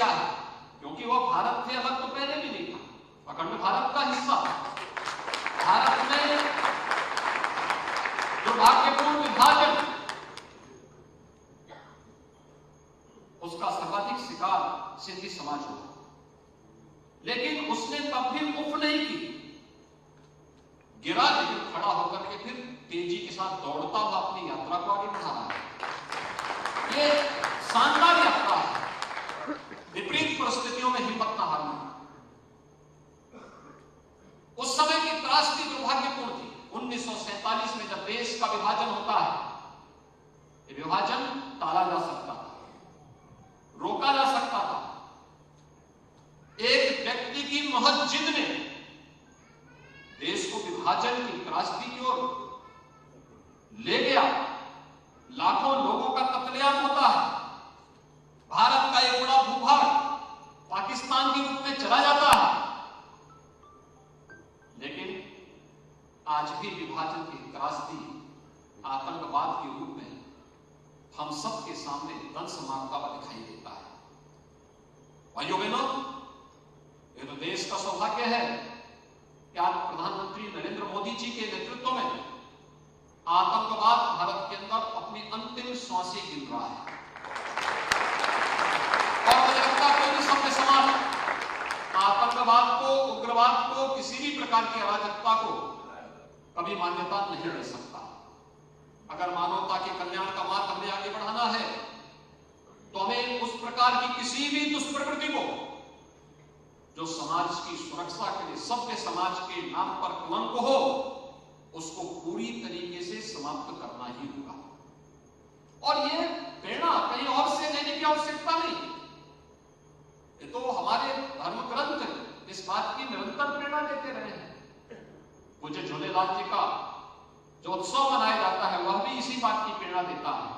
किया है, क्योंकि वो भारत से अलग तो पहले भी नहीं था, अखंड भारत का हिस्सा। भारत में दुर्भाग्यपूर्ण विभाजन, उसका सर्वाधिक शिकार सिंधी समाज हुआ, लेकिन उसने तब भी उफ नहीं की, गिरा लेकिन खड़ा होकर के फिर तेजी के साथ दौड़ता हुआ अपनी यात्रा को आगे बढ़ा रहा है। ये शानदार यात्रा है, विपरीत परिस्थितियों में हिम्मत न हारना। उस समय की त्रासदी दुर्भाग्यपूर्ण थी। 1947 में जब देश का विभाजन होता है, ये विभाजन टाला जा सकता था, रोका जा सकता था। एक व्यक्ति की महज जिद ने देश को विभाजन की त्रासदी की ओर ले गया। लाखों लोगों का कत्लेआम होता है, भारत का एक बड़ा भूभाग पाकिस्तान के रूप में चला जाता है। लेकिन आज भी विभाजन की त्रासदी आतंकवाद के रूप में हम सब के सामने दंश मारता हुआ दिखाई देता है। भाइयों बहनों, ये तो देश का सौभाग्य है कि आज प्रधानमंत्री नरेंद्र मोदी जी के नेतृत्व में आतंकवाद भारत के अंदर अपनी अंतिम सांसें गिन रहा है। और मुझे लगता है कोई भी सभ्य समाज आतंकवाद को, उग्रवाद को, किसी भी प्रकार की अराजकता को कभी मान्यता नहीं दे सकता। अगर मानवता के कल्याण का मार्ग हमें आगे बढ़ाना है तो हमें उस प्रकार की किसी भी दुष्प्रवृत्ति को, जो समाज की सुरक्षा के लिए सभ्य समाज के नाम पर कलंक हो, उसको पूरी तरीके से समाप्त करना ही होगा। और ये प्रेरणा कहीं और से लेने की आवश्यकता नहीं, ये तो हमारे धर्म ग्रंथ इस बात की निरंतर प्रेरणा देते रहे हैं। मुझे झूलेलाल जी का जो उत्सव मनाया जाता है वह भी इसी बात की प्रेरणा देता है।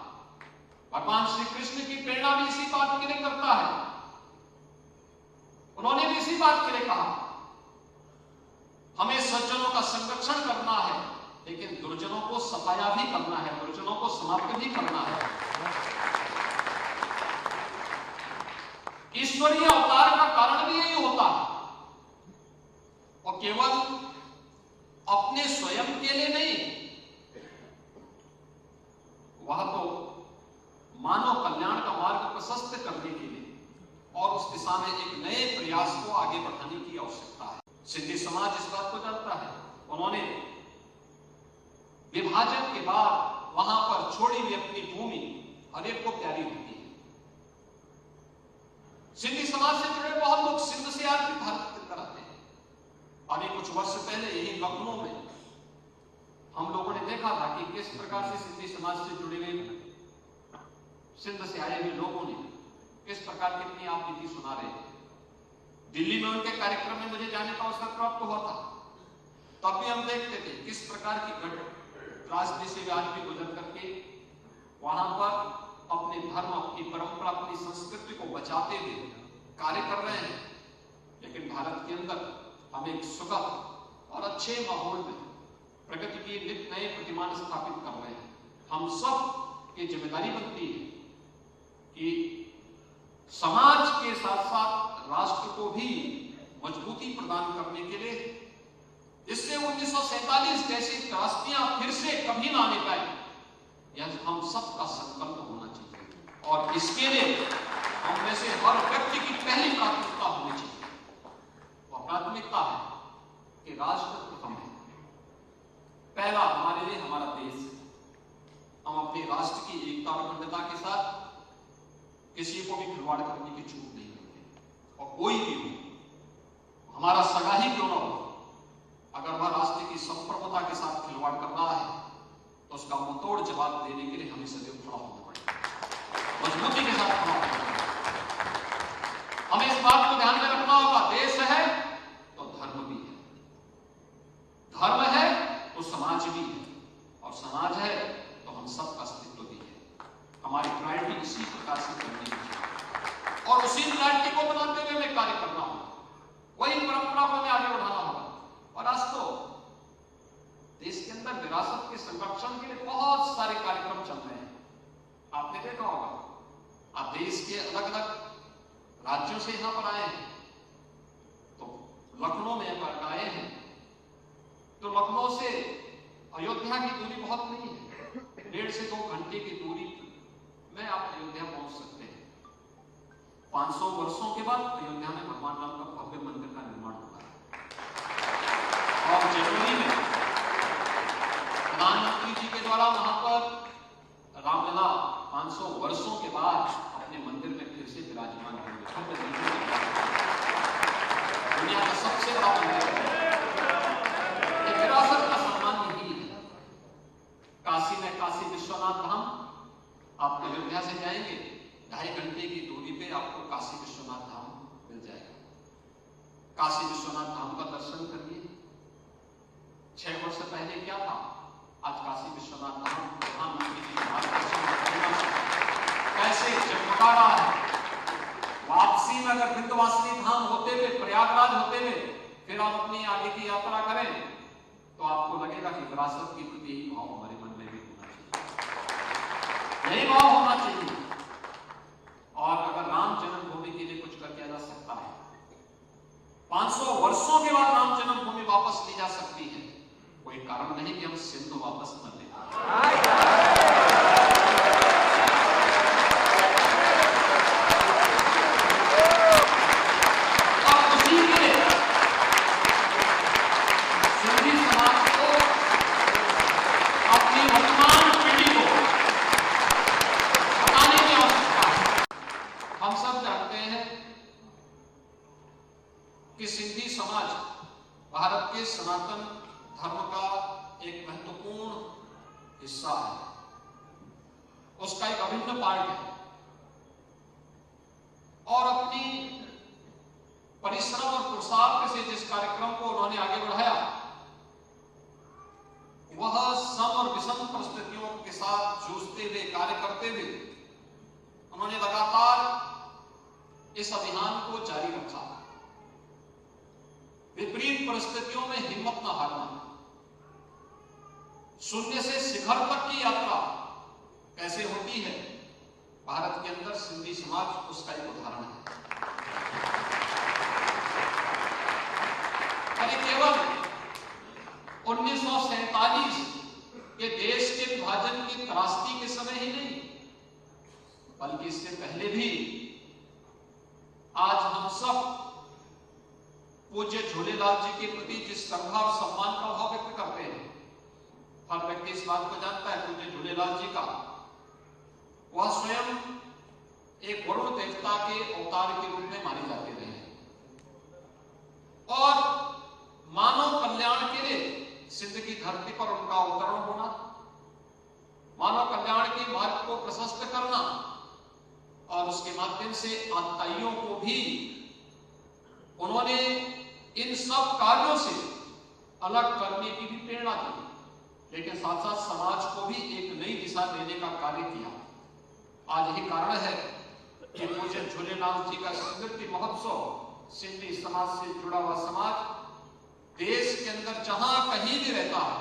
भगवान श्री कृष्ण की प्रेरणा भी इसी बात के लिए करता है। उन्होंने भी इसी बात के लिए कहा, हमें सज्जनों का संरक्षण करना है, लेकिन दुर्जनों को सफाया भी करना है, दुर्जनों को समाप्त भी करना है। ईश्वरीय अवतार का कारण भी यही होता है, और केवल अपने स्वयं के लिए नहीं, वह तो मानव कल्याण का मार्ग प्रशस्त करने के लिए और उस दिशा में एक नए प्रयास को आगे बढ़ाने की आवश्यकता है। सिंधी समाज इस बात को जानता है। उन्होंने विभाजन के बाद वहां पर छोड़ी हुई अपनी भूमि हर एक को प्यारी होती है। सिंधी समाज से जुड़े बहुत लोग सिंध से आज भी भारत के अंदर आते हैं। अभी कुछ वर्ष पहले यही लखनऊ में हम लोगों ने देखा था कि किस प्रकार से सिंधी समाज से जुड़े हुए सिंध से आए हुए लोगों ने किस प्रकार की अपनी आप नीति सुना रहे हैं। दिल्ली में उनके कार्यक्रम में मुझे जाने का अवसर प्राप्त हुआ था, तब भी हम देखते थे किस प्रकार की त्रासदी से आज भी गुजर करके वहां पर अपने धर्म, अपनी परंपरा, अपनी संस्कृति को बचाते हुए कार्य कर रहे हैं। लेकिन भारत के अंदर हम एक सुगम और अच्छे माहौल में प्रगति के नित नए प्रतिमान स्थापित कर रहे हैं। हम सब की जिम्मेदारी बनती है कि समाज के साथ साथ राष्ट्र को भी मजबूती प्रदान करने के लिए, जिससे 1947 जैसी त्रासदियां फिर से कभी ना आने पाए, यह हम सबका संकल्प होना चाहिए। और इसके लिए हम में से हर व्यक्ति की पहली प्राथमिकता होनी चाहिए। वह प्राथमिकता है कि राष्ट्र प्रथम है। पहला हमारे लिए हमारा देश है। हम अपने राष्ट्र की एकता और अखंडता के साथ किसी को भी खिलवाड़ करने की छूट नहीं देते। और कोई भी हो, हमारा सगा ही क्यों ना हो, अगर वह राष्ट्र की संप्रभुता के साथ खिलवाड़ कर रहा है तो उसका मुंहतोड़ जवाब देने के लिए हमें सदैव खड़ा होना पड़ेगा, मजबूती के साथ खड़ा होना पड़ेगा। हमें इस बात को ध्यान में रखना होगा, देश है तो धर्म भी है, धर्म है तो समाज भी है, और समाज है तो हम सबका अस्तित्व भी है। हमारी प्रायोरिटी इसी प्रकार से करनी है और उसी प्रायोरिटी को बनाते हुए हमें कार्य करना होगा, वही परंपरा को हमें आगे बढ़ाना होगा। और आज तो देश के अंदर विरासत के संरक्षण के लिए बहुत सारे कार्यक्रम चल रहे हैं। आपने देखा होगा, आप देश के अलग अलग राज्यों से यहां पर आए हैं, तो लखनऊ में पर आए हैं, तो लखनऊ से अयोध्या की दूरी बहुत नहीं है, 1.5 से 2 घंटे की दूरी में आप अयोध्या पहुंच सकते हैं। 500 वर्षों के बाद अयोध्या में भगवान राम का भव्य मंदिर का निर्माण हुआ है। और जनवरी में प्रधानमंत्री जी के द्वारा वहां पर रामलला 500 वर्षों के बाद अपने मंदिर में फिर से विराजमान होंगे। दुनिया का सबसे बड़ा मंदिर है, विरासत का सम्मान यही है। काशी में काशी विश्वनाथ धाम, आप अयोध्या से जाएंगे 2.5 घंटे की दूरी पे आपको काशी विश्वनाथ धाम मिल जाएगा। काशी विश्वनाथ धाम का दर्शन करिए। 6 वर्ष पहले क्या था, आज काशी विश्वनाथ धाम प्रधानमंत्री जी मार्गदर्शन कैसे जगमगा रहा है। वापसी में अगर विंध्यवासिनी धाम होते हुए, प्रयागराज होते हुए फिर आप अपनी आगे की यात्रा करें, तो आपको लगेगा कि विरासत के प्रति यही भाव हमारे मन में भी होना चाहिए, यही भाव होना चाहिए। और अगर राम जन्मभूमि के लिए कुछ कर दिया जा सकता है, 500 वर्षों के बाद राम जन्मभूमि वापस ली जा सकती है, कोई कारण नहीं कि हम सिंधु वापस न लें। कि सिंधी समाज भारत के सनातन धर्म का एक महत्वपूर्ण हिस्सा है, उसका एक अभिन्न पार्ट है। और अपनी परिश्रम और पुरुषार्थ से जिस कार्यक्रम को उन्होंने आगे बढ़ाया, वह सम और विषम परिस्थितियों के साथ जूझते हुए, कार्य करते हुए उन्होंने लगातार इस अभियान को जारी रखा। विपरीत परिस्थितियों में हिम्मत न हारना, शून्य से शिखर तक की यात्रा कैसे होती है, भारत के अंदर सिंधी समाज उसका एक उदाहरण है। और केवल 1947 के देश के विभाजन की त्रासदी के समय ही नहीं, बल्कि इससे पहले भी आज हम सब पूज्य झूलेलाल जी के प्रति जिस श्रद्धा और सम्मान का भाव व्यक्त करते हैं, हर व्यक्ति इस बात को जानता है पूज्य झूलेलाल जी का वह स्वयं एक वरुण देवता के अवतार के रूप में माने जाते रहे और मानव कल्याण के लिए सिंध की धरती पर उनका अवतरण होना, मानव कल्याण के मार्ग को प्रशस्त करना और उसके माध्यम से आतताइयों को भी उन्होंने इन सब कार्यों से अलग करने की भी प्रेरणा दी, लेकिन साथ साथ समाज को भी एक नई दिशा देने का कार्य किया। आज यही कारण है कि पूज्य झूलेलाल जी का स्मृति महोत्सव सिंधी समाज से जुड़ा हुआ समाज देश के अंदर जहां कहीं भी रहता है,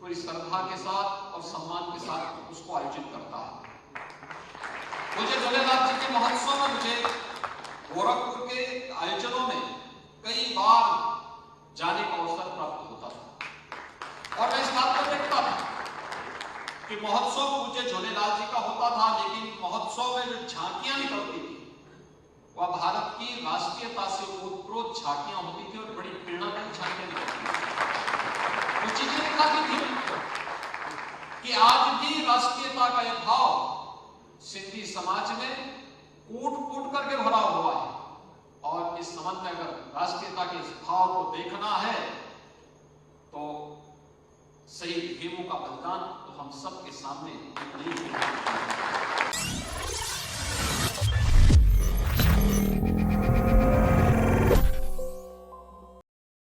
पूरी श्रद्धा के साथ और सम्मान के साथ उसको आयोजित करता है। पूज्य झूलेलाल जी के महोत्सव में मुझे गोरखपुर के आयोजनों में कई बार जाने का अवसर प्राप्त होता था और मैं इस बात को देखता था कि महोत्सव पूज्य झूलेलाल जी का होता था, लेकिन महोत्सव में जो झांकियां निकलती थी वह भारत की राष्ट्रीयता से ओतप्रोत झांकियां होती थी और बड़ी प्रेरणादायी झांकियां निकलती थी। वो चीजें दिखाती थी कि आज भी राष्ट्रीयता का यह भाव सिंधी समाज में कूट कूट करके भरा हुआ है और इस संबंध में अगर राष्ट्रीयता के इस भाव को देखना है तो शहीद भीमू का बलिदान तो हम सबके सामने एक नई